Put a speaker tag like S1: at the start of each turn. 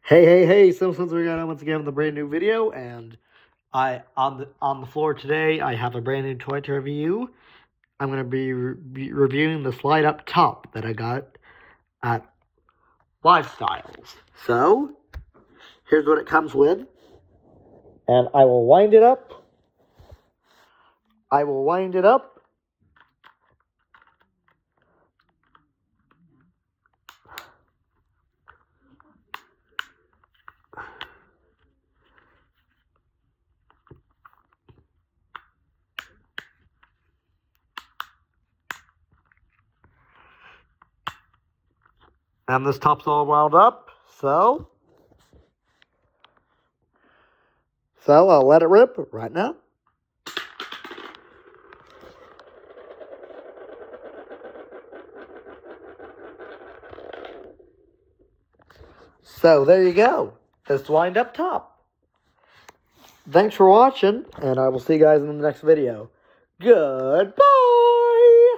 S1: Hey, Simpsons, we got once again with a brand new video, and I on the floor today I have a brand new toy to review. I'm gonna be reviewing the slide up top that I got at Lifestyles. So here's what it comes with, and I will wind it up. And this top's all wound up, so I'll let it rip right now. So there you go. This wind up top. Thanks for watching, and I will see you guys in the next video. Goodbye!